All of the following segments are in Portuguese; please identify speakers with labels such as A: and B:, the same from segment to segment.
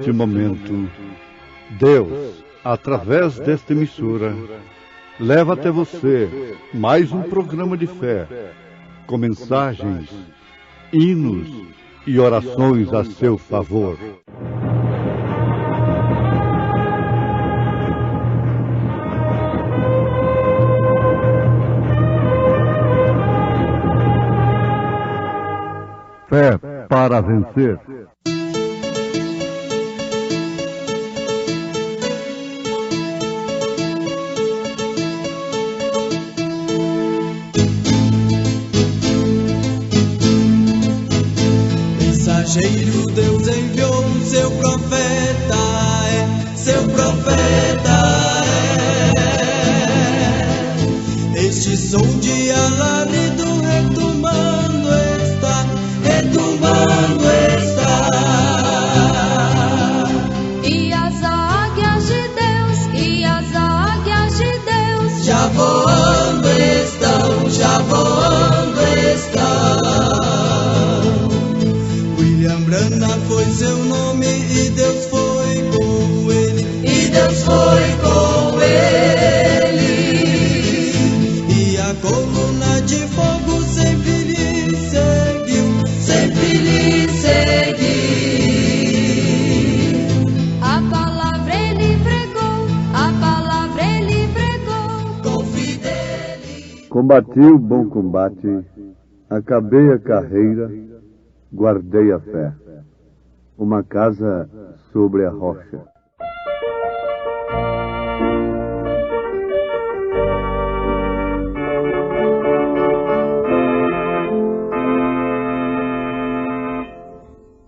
A: neste momento, Deus, através desta emissora, leva até você mais um programa de fé, com mensagens, hinos e orações a seu favor. Fé para vencer.
B: Mensageiro, Deus enviou seu profeta, seu profeta é. Este som de alarido retumbando está, retumbando está.
C: E as águias de Deus, e as águias de Deus
B: já voando estão, já voando estão. William Branham foi seu nome e Deus foi com ele, e Deus foi com ele. E a coluna de fogo sempre lhe seguiu, sempre lhe seguiu.
C: a palavra ele pregou, a palavra ele pregou.
B: Com fidelidade.
A: Combati o bom combate, acabei a carreira, guardei a fé. Uma casa sobre a rocha.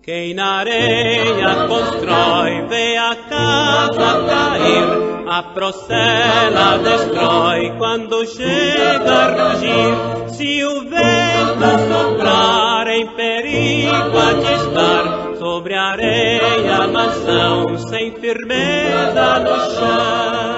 D: Quem na areia constrói, vê a casa cair, a procela destrói quando chega a rugir. Se o vento soprar, em perigo há de estar, sobre a areia a mansão, sem firmeza no chão.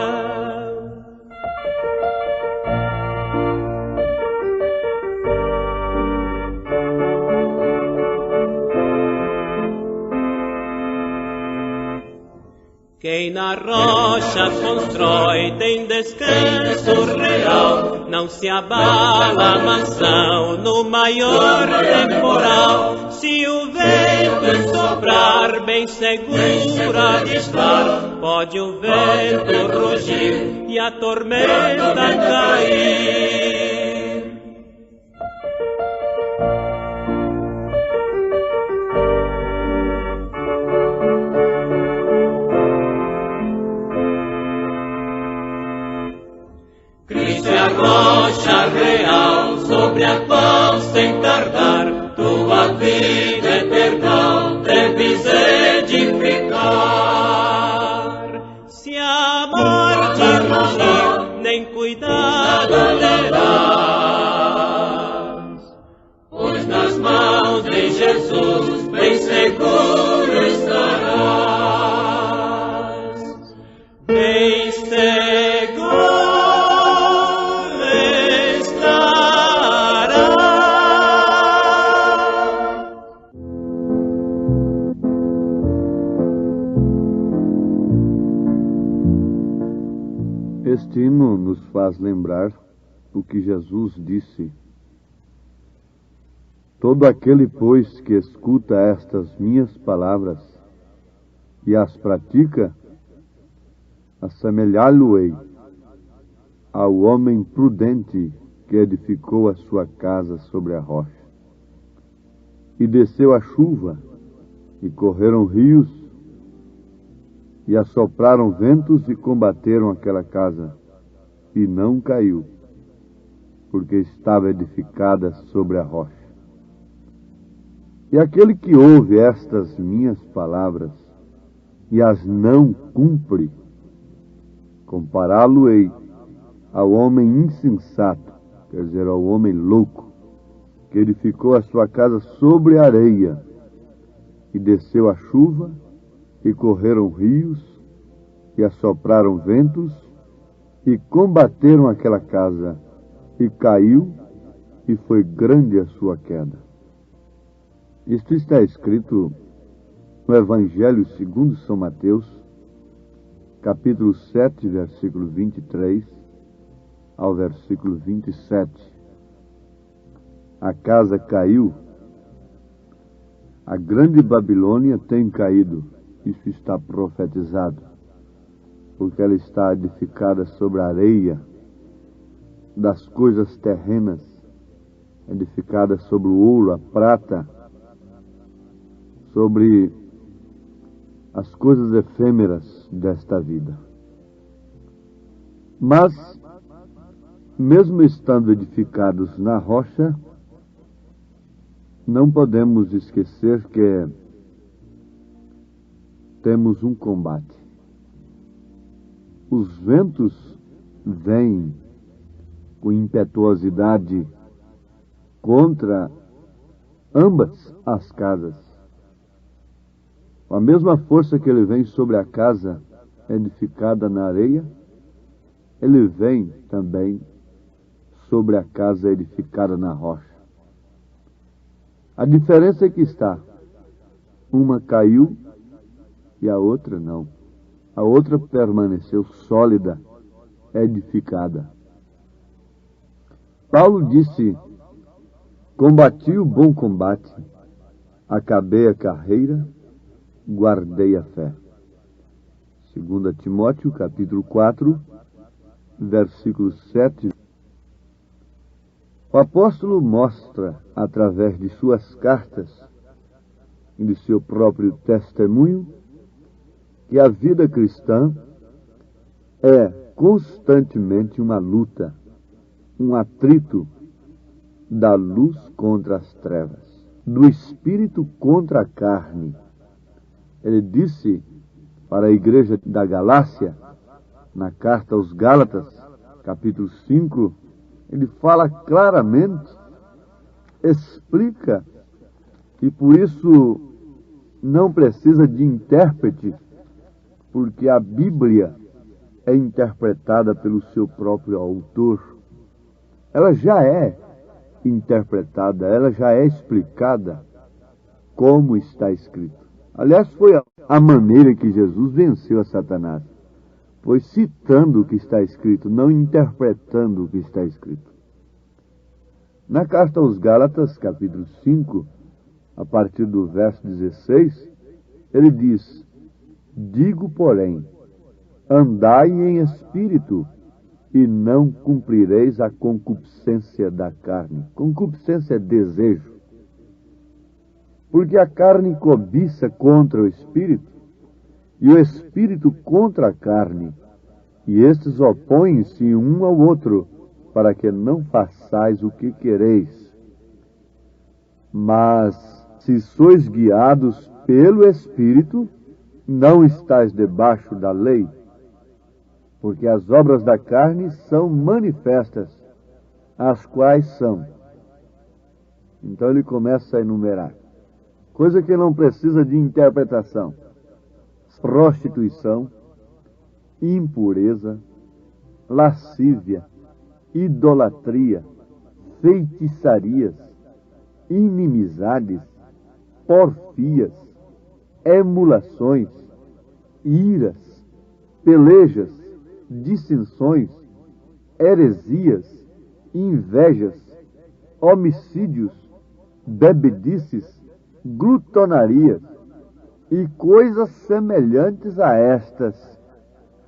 D: Quem na rocha constrói tem descanso real, não se abala a mansão no maior temporal. Se o vento soprar, bem segura de estar, pode o vento rugir e a tormenta cair. Cristo é a rocha real, sobre a qual sem tardar tua vida eterna deves edificar. Se a morte rugir, nem cuidado terás, pois nas mãos de Jesus bem seguro estarás. Bem seguro
A: Este hino nos faz lembrar o que Jesus disse: todo aquele, pois, que escuta estas minhas palavras e as pratica, assemelhá-lo-ei ao homem prudente que edificou a sua casa sobre a rocha. E desceu a chuva, e correram rios, e assopraram ventos e combateram aquela casa, e não caiu, porque estava edificada sobre a rocha. E aquele que ouve estas minhas palavras e as não cumpre, compará-lo-ei ao homem insensato, quer dizer, ao homem louco, que edificou a sua casa sobre a areia, e desceu a chuva, e correram rios, e assopraram ventos, e combateram aquela casa, e caiu, e foi grande a sua queda. Isto está escrito no Evangelho segundo São Mateus, capítulo 7, versículo 23 ao versículo 27. A casa caiu, a grande Babilônia tem caído, isso está profetizado, porque ela está edificada sobre a areia das coisas terrenas, edificada sobre o ouro, a prata, sobre as coisas efêmeras desta vida. Mas, mesmo estando edificados na rocha, não podemos esquecer que temos um combate. Os ventos vêm com impetuosidade contra ambas as casas. Com a mesma força que ele vem sobre a casa edificada na areia, ele vem também sobre a casa edificada na rocha. A diferença é que está, uma caiu e a outra não. A outra permaneceu sólida, edificada. Paulo disse: combati o bom combate, acabei a carreira, guardei a fé. 2 Timóteo, capítulo 4, versículo 7. O apóstolo mostra, através de suas cartas e de seu próprio testemunho, que a vida cristã é constantemente uma luta, um atrito da luz contra as trevas, do espírito contra a carne. Ele disse para a igreja da Galácia, na carta aos Gálatas, capítulo 5, ele fala claramente, explica, e por isso não precisa de intérprete, porque a Bíblia é interpretada pelo seu próprio autor. Ela já é interpretada, ela já é explicada como está escrito. Aliás, foi a maneira que Jesus venceu a Satanás. Foi citando o que está escrito, não interpretando o que está escrito. Na carta aos Gálatas, capítulo 5, a partir do verso 16, ele diz: digo, porém, andai em espírito, e não cumprireis a concupiscência da carne. Concupiscência é desejo. Porque a carne cobiça contra o espírito, e o espírito contra a carne, e estes opõem-se um ao outro, para que não façais o que quereis. Mas, se sois guiados pelo Espírito, não estáis debaixo da lei, porque as obras da carne são manifestas, as quais são. Então ele começa a enumerar, coisa que não precisa de interpretação: prostituição, impureza, lascívia, idolatria, feitiçarias, inimizades, porfias, emulações, iras, pelejas, dissensões, heresias, invejas, homicídios, bebedices, glutonarias e coisas semelhantes a estas,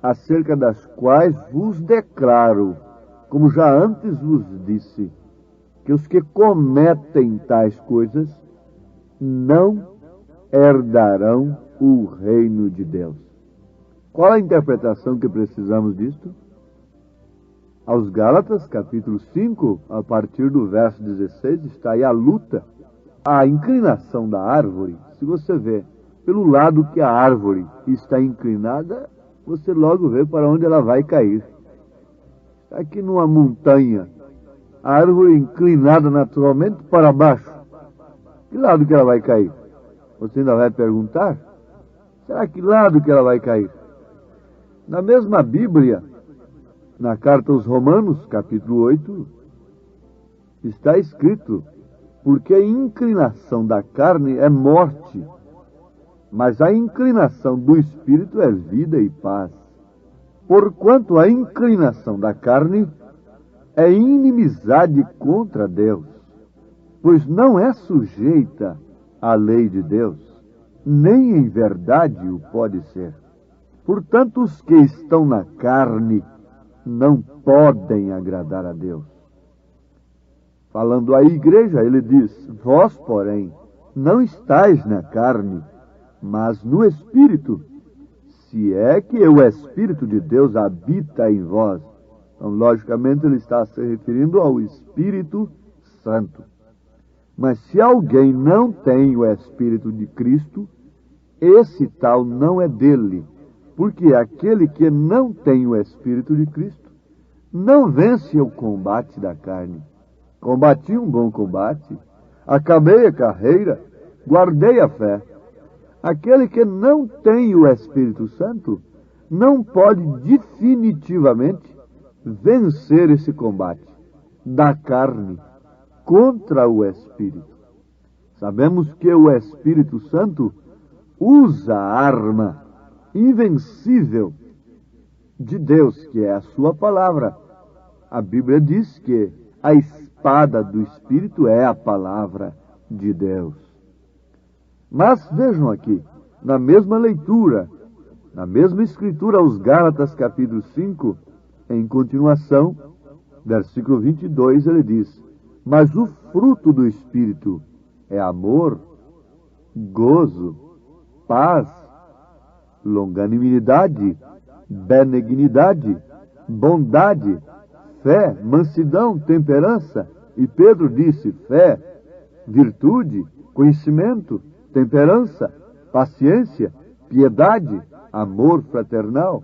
A: acerca das quais vos declaro, como já antes vos disse, que os que cometem tais coisas não herdarão o reino de Deus. Qual a interpretação que precisamos disto? Aos Gálatas, capítulo 5, a partir do verso 16, está aí a luta, a inclinação da árvore. Se você vê pelo lado que a árvore está inclinada, você logo vê para onde ela vai cair. Está aqui numa montanha, a árvore inclinada naturalmente para baixo. Que lado que ela vai cair? Você ainda vai perguntar? Será que lado que ela vai cair? Na mesma Bíblia, na carta aos Romanos, capítulo 8, está escrito: porque a inclinação da carne é morte, mas a inclinação do Espírito é vida e paz. Porquanto a inclinação da carne é inimizade contra Deus, pois não é sujeita à lei de Deus, nem em verdade o pode ser. Portanto, os que estão na carne não podem agradar a Deus. Falando à igreja, ele diz: vós, porém, não estáis na carne, mas no Espírito, se é que o Espírito de Deus habita em vós. Então, logicamente, ele está se referindo ao Espírito Santo. Mas se alguém não tem o Espírito de Cristo, esse tal não é dele, porque aquele que não tem o Espírito de Cristo não vence o combate da carne. Combati um bom combate, acabei a carreira, guardei a fé. Aquele que não tem o Espírito Santo não pode definitivamente vencer esse combate da carne contra o Espírito. Sabemos que o Espírito Santo usa a arma invencível de Deus, que é a sua palavra. A Bíblia diz que a espada do Espírito é a palavra de Deus. Mas vejam aqui, na mesma leitura, na mesma escritura aos Gálatas capítulo 5, em continuação, versículo 22, ele diz: mas o fruto do Espírito é amor, gozo, paz, longanimidade, benignidade, bondade, fé, mansidão, temperança. E Pedro disse: fé, virtude, conhecimento, temperança, paciência, piedade, amor fraternal.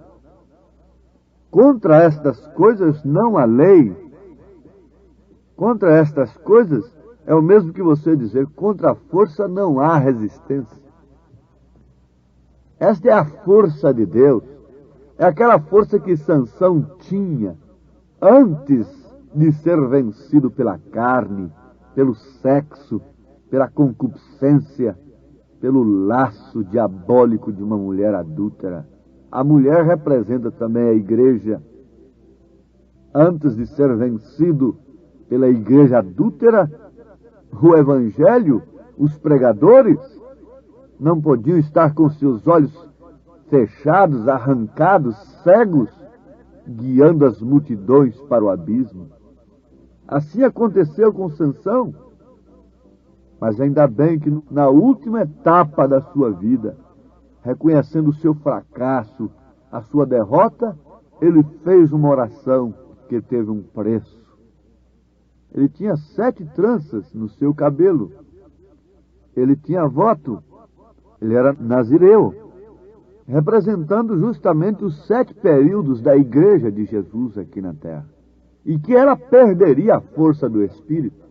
A: Contra estas coisas não há lei. Contra estas coisas é o mesmo que você dizer: contra a força não há resistência. Esta é a força de Deus. É aquela força que Sansão tinha antes de ser vencido pela carne, pelo sexo, pela concupiscência, pelo laço diabólico de uma mulher adúltera. A mulher representa também a igreja. Antes de ser vencido pela igreja adúltera, o evangelho, os pregadores, não podiam estar com seus olhos fechados, arrancados, cegos, guiando as multidões para o abismo. Assim aconteceu com Sansão. Mas ainda bem que na última etapa da sua vida, reconhecendo o seu fracasso, a sua derrota, ele fez uma oração que teve um preço. Ele tinha 7 tranças no seu cabelo. Ele tinha voto. Ele era nazireu, representando justamente os 7 períodos da igreja de Jesus aqui na terra. E que ela perderia a força do Espírito.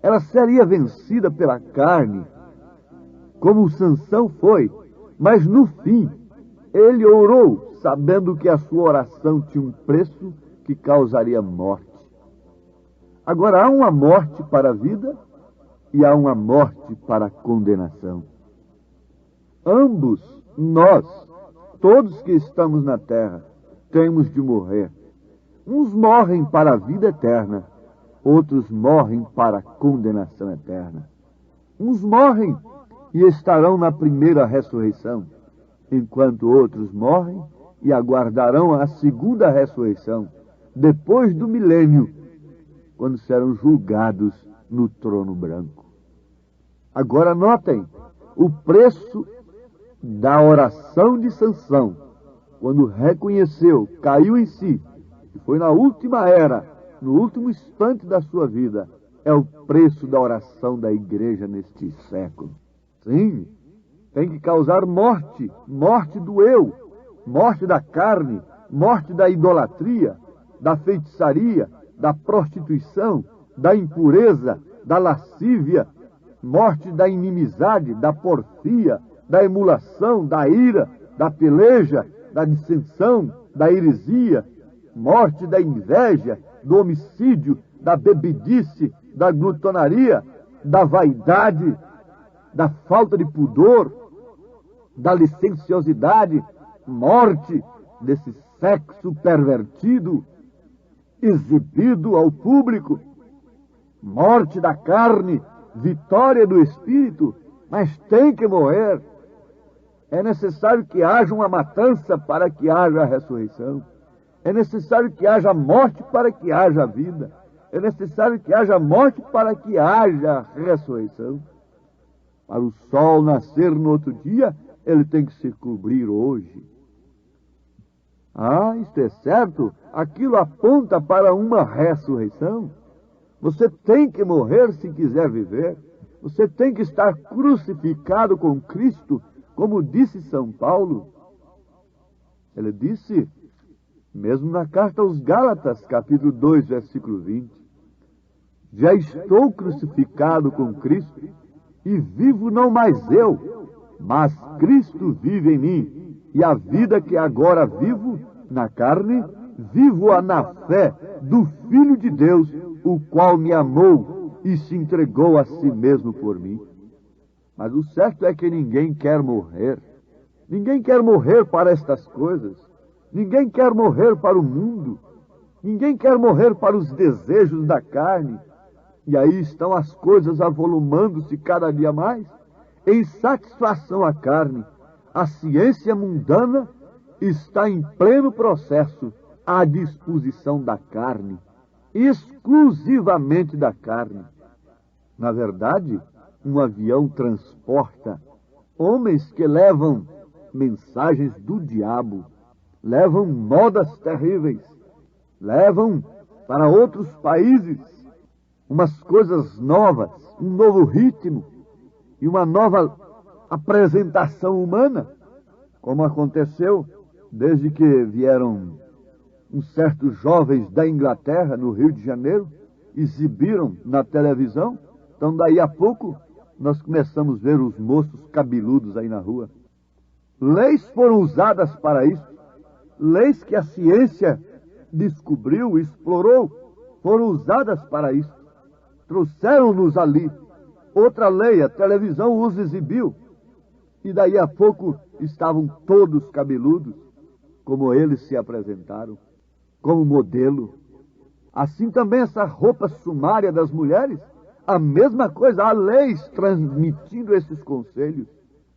A: Ela seria vencida pela carne, como Sansão foi. Mas no fim, ele orou, sabendo que a sua oração tinha um preço que causaria morte. Agora, há uma morte para a vida e há uma morte para a condenação. Ambos, nós, todos que estamos na terra, temos de morrer. Uns morrem para a vida eterna, outros morrem para a condenação eterna. Uns morrem e estarão na primeira ressurreição, enquanto outros morrem e aguardarão a segunda ressurreição, depois do milênio, quando serão julgados no trono branco. Agora notem o preço da oração de Sansão, quando reconheceu, caiu em si, e foi na última era, no último instante da sua vida, é o preço da oração da igreja neste século. Sim, tem que causar morte, morte do eu, morte da carne, morte da idolatria, da feitiçaria, da prostituição, da impureza, da lascívia, morte da inimizade, da porfia, da emulação, da ira, da peleja, da dissensão, da heresia, morte da inveja, do homicídio, da bebedice, da glutonaria, da vaidade, da falta de pudor, da licenciosidade, morte desse sexo pervertido, exibido ao público, morte da carne, vitória do espírito, mas tem que morrer. É necessário que haja uma matança para que haja a ressurreição. É necessário que haja morte para que haja vida. É necessário que haja morte para que haja ressurreição. Para o sol nascer no outro dia, ele tem que se cobrir hoje. Ah, isto é certo, aquilo aponta para uma ressurreição. Você tem que morrer se quiser viver. Você tem que estar crucificado com Cristo, como disse São Paulo. Ele disse, mesmo na carta aos Gálatas, capítulo 2, versículo 20, já estou crucificado com Cristo, e vivo não mais eu, mas Cristo vive em mim, e a vida que agora vivo na carne, vivo-a na fé do Filho de Deus, o qual me amou e se entregou a si mesmo por mim. Mas o certo é que ninguém quer morrer. Ninguém quer morrer para estas coisas. Ninguém quer morrer para o mundo. Ninguém quer morrer para os desejos da carne. E aí estão as coisas avolumando-se cada dia mais, em satisfação à carne. A ciência mundana está em pleno processo à disposição da carne, exclusivamente da carne. Na verdade, um avião transporta homens que levam mensagens do diabo, levam modas terríveis, levam para outros países umas coisas novas, um novo ritmo e uma nova apresentação humana, como aconteceu desde que vieram uns certos jovens da Inglaterra, no Rio de Janeiro, exibiram na televisão. Então, daí a pouco, nós começamos a ver os moços cabeludos aí na rua. Leis foram usadas para isso. Leis que a ciência descobriu, explorou, foram usadas para isso. Trouxeram-nos ali. Outra lei, a televisão os exibiu. E daí a pouco estavam todos cabeludos, como eles se apresentaram, como modelo. Assim também essa roupa sumária das mulheres, a mesma coisa, há leis transmitindo esses conselhos,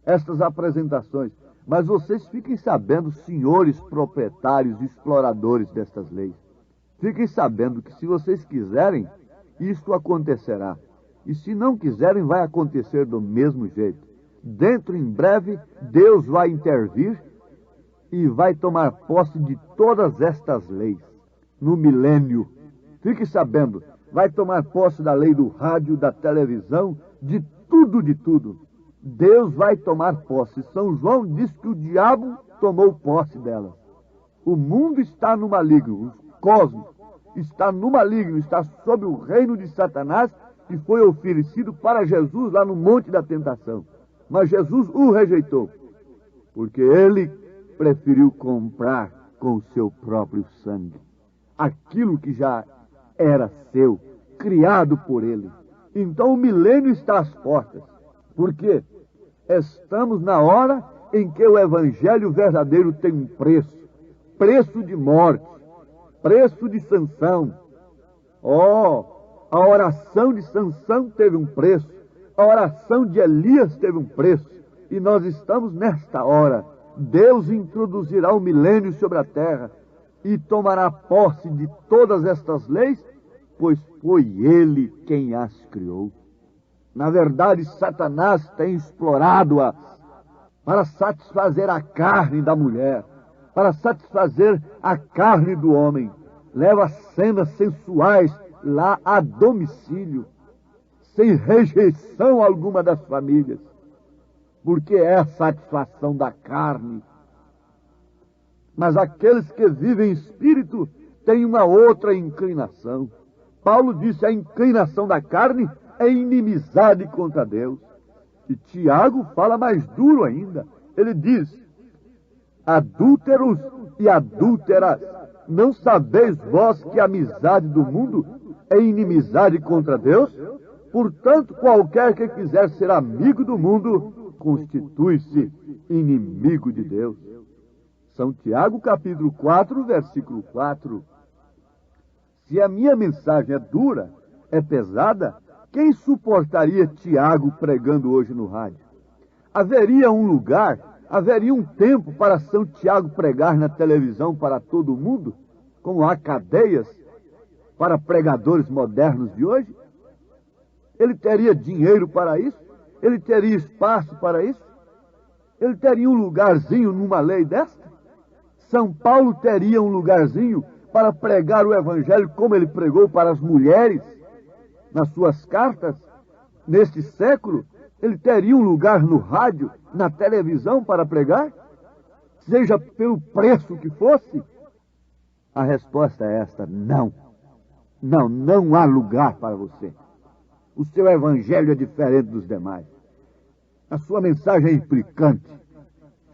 A: estas apresentações. Mas vocês fiquem sabendo, senhores proprietários e exploradores destas leis, fiquem sabendo que se vocês quiserem, isto acontecerá. E se não quiserem, vai acontecer do mesmo jeito. Dentro, em breve, Deus vai intervir e vai tomar posse de todas estas leis. No milênio, fique sabendo, vai tomar posse da lei do rádio, da televisão, de tudo, de tudo. Deus vai tomar posse. São João diz que o diabo tomou posse dela. O mundo está no maligno, o cosmos está no maligno, está sob o reino de Satanás, que foi oferecido para Jesus lá no Monte da Tentação. Mas Jesus o rejeitou, porque ele preferiu comprar com o seu próprio sangue aquilo que já era seu, criado por ele. Então o milênio está às portas, porque estamos na hora em que o evangelho verdadeiro tem um preço, preço de morte, preço de sanção. A oração de Sansão teve um preço, a oração de Elias teve um preço, e nós estamos nesta hora. Deus introduzirá o milênio sobre a terra e tomará posse de todas estas leis, pois foi Ele quem as criou. Na verdade, Satanás tem explorado-as para satisfazer a carne da mulher, para satisfazer a carne do homem. Leva cenas sensuais lá a domicílio, sem rejeição alguma das famílias, porque é a satisfação da carne. Mas aqueles que vivem em espírito têm uma outra inclinação. Paulo disse, a inclinação da carne é inimizade contra Deus. E Tiago fala mais duro ainda. Ele diz, adúlteros e adúlteras, não sabeis vós que a amizade do mundo é inimizade contra Deus? Portanto, qualquer que quiser ser amigo do mundo, constitui-se inimigo de Deus. São Tiago, capítulo 4, versículo 4. Se a minha mensagem é dura, é pesada, quem suportaria Tiago pregando hoje no rádio? Haveria um lugar, haveria um tempo para São Tiago pregar na televisão para todo mundo, como há cadeias para pregadores modernos de hoje? Ele teria dinheiro para isso? Ele teria espaço para isso? Ele teria um lugarzinho numa lei desta? São Paulo teria um lugarzinho para pregar o evangelho como ele pregou para as mulheres nas suas cartas? Neste século, ele teria um lugar no rádio, na televisão para pregar? Seja pelo preço que fosse? A resposta é esta: não. Não há lugar para você. O seu evangelho é diferente dos demais. A sua mensagem é implicante.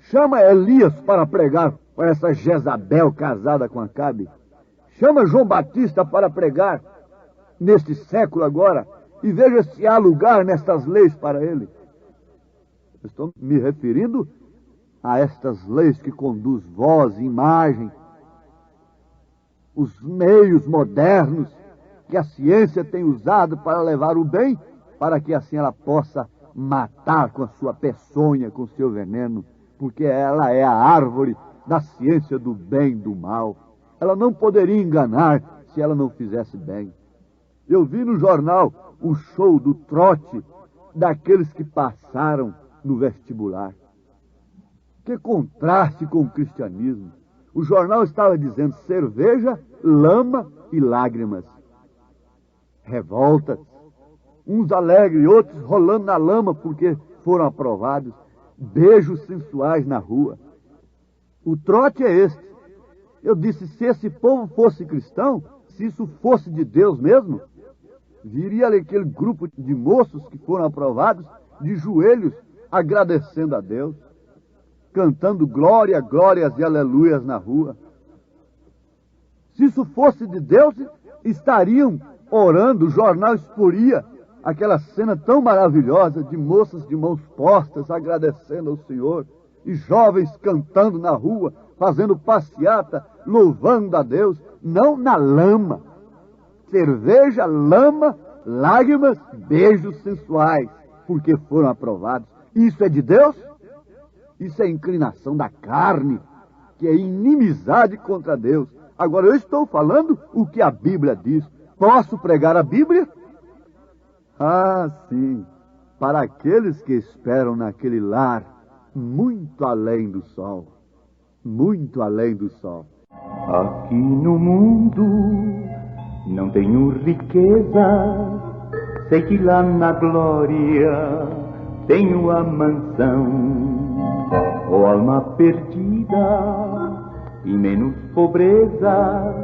A: Chama Elias para pregar para essa Jezabel casada com Acabe. Chama João Batista para pregar neste século agora e veja se há lugar nestas leis para ele. Estou me referindo a estas leis que conduz voz, imagem, os meios modernos que a ciência tem usado para levar o bem, para que assim ela possa matar com a sua peçonha, com o seu veneno, porque ela é a árvore da ciência do bem e do mal. Ela não poderia enganar se ela não fizesse bem. Eu vi no jornal o show do trote daqueles que passaram no vestibular. Que contraste com o cristianismo. O jornal estava dizendo cerveja, lama e lágrimas. Revoltas. Uns alegres, outros rolando na lama porque foram aprovados. Beijos sensuais na rua. O trote é este. Eu disse, se esse povo fosse cristão, se isso fosse de Deus mesmo, viria ali aquele grupo de moços que foram aprovados, de joelhos, agradecendo a Deus, cantando glória, glórias e aleluias na rua. Se isso fosse de Deus, estariam orando, o jornal exporia aquela cena tão maravilhosa de moças de mãos postas, agradecendo ao Senhor, e jovens cantando na rua, fazendo passeata, louvando a Deus, não na lama. Cerveja, lama, lágrimas, beijos sensuais, porque foram aprovados. Isso é de Deus? Isso é inclinação da carne, que é inimizade contra Deus. Agora eu estou falando o que a Bíblia diz. Posso pregar a Bíblia? Ah, sim, para aqueles que esperam naquele lar, muito além do sol. Muito além do sol.
E: Aqui no mundo não tenho riqueza, sei que lá na glória tenho a mansão. Ó alma perdida e menos pobreza,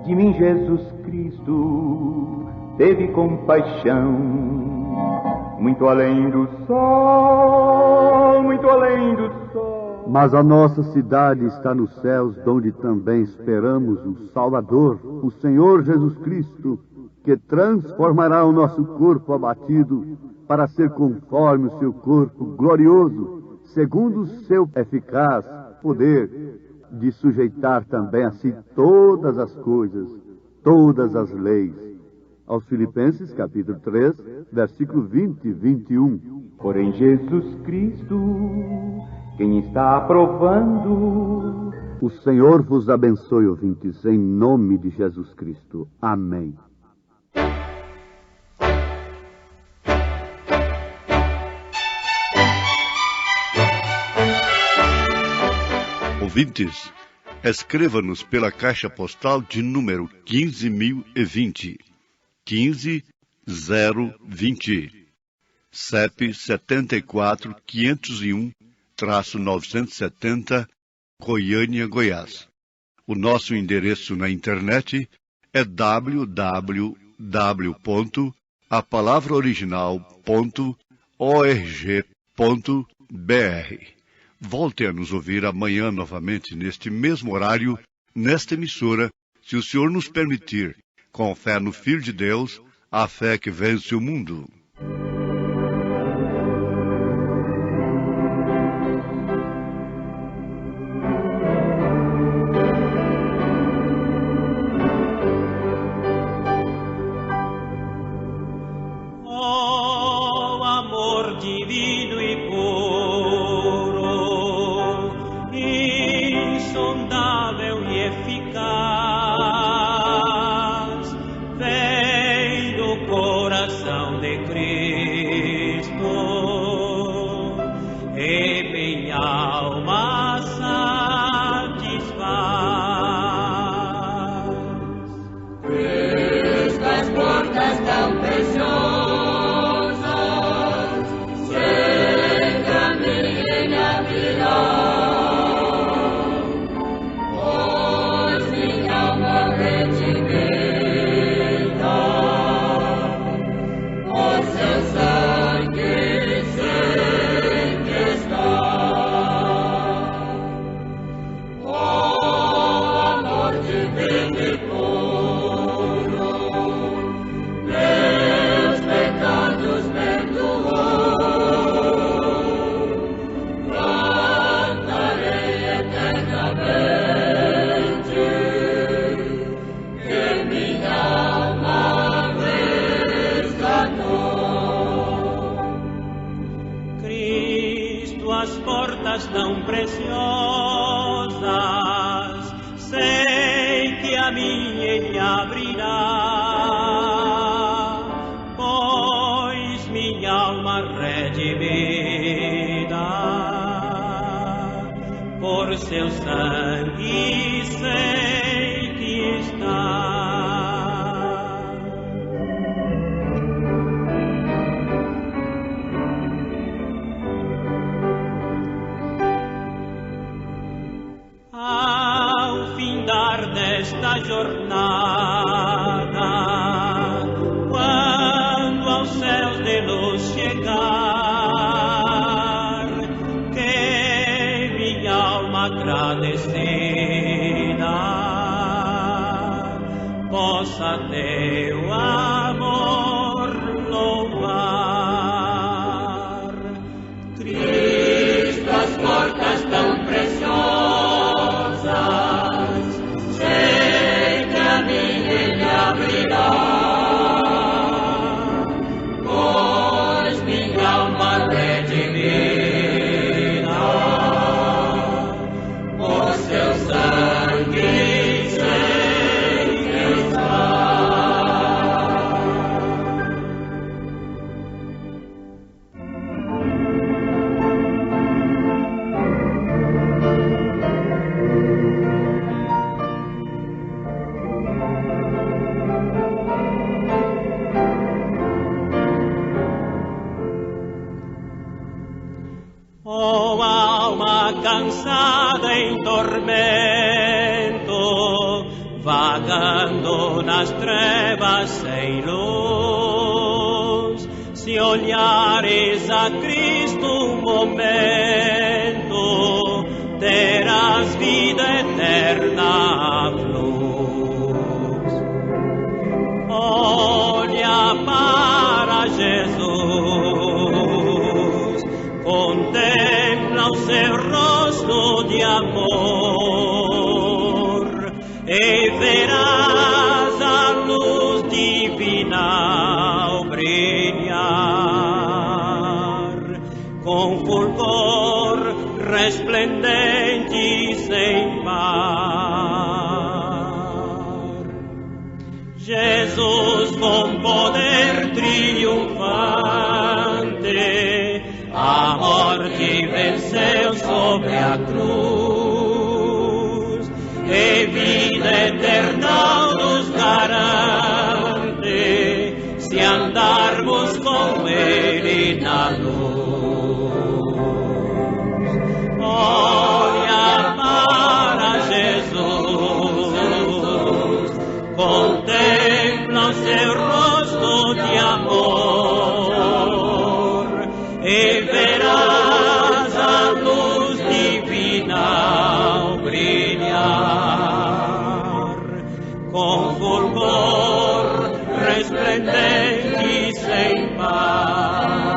E: de mim Jesus Cristo teve compaixão. Muito além do sol, muito além do sol.
A: Mas a nossa cidade está nos céus, donde também esperamos o Salvador, o Senhor Jesus Cristo, que transformará o nosso corpo abatido para ser conforme o seu corpo glorioso, segundo o seu eficaz poder de sujeitar também a si todas as coisas, todas as leis. Aos Filipenses, capítulo 3, versículo 20 e 21.
E: Porém Jesus Cristo, quem está aprovando...
A: O Senhor vos abençoe, ouvintes, em nome de Jesus Cristo. Amém.
F: Ouvintes, escreva-nos pela caixa postal de número 15.020, 15020, CEP 74.501-970, Goiânia, Goiás. O nosso endereço na internet é www.apalavraoriginal.org.br. Volte a nos ouvir amanhã novamente neste mesmo horário, nesta emissora, se o Senhor nos permitir, com fé no Filho de Deus, a fé que vence o mundo.
D: portas tão preciosas, sei que a mim Ele abrirá, pois minha alma redimida por seu sangue sei que está. Desta jornada, quando aos céus de luz chegar, que minha alma agradecida possa teu amor louvar. Cristo, as portas tão preciosas, pois minha alma redimida por seu sangue sei que está. Oh alma cansada em tormento, vagando nas trevas sem luz, se olhares a Cristo um momento, terás vida eterna à luz. Olha para Jesus, contempla o seu rosto de amor e verás a luz divina brilhar com fulgor resplendente sem par. Jesus com poder triunfante a morte venceu sobre a cruz e vida eterna nos garante se andarmos com Ele na luz. Olha para Jesus, contempla o seu rosto de amor e verás a luz divina brilhar com fulgor resplendente sem par.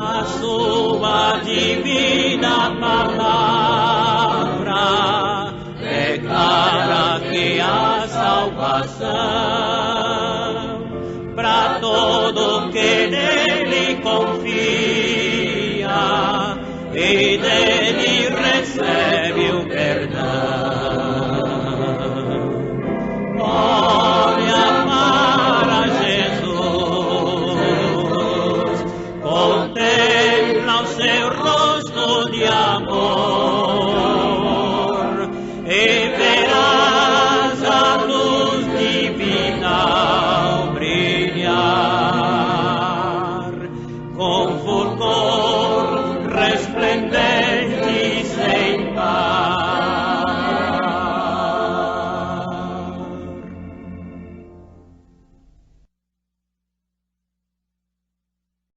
D: A sua divina palavra declara que há salvação para todo que nele confia e dele recebe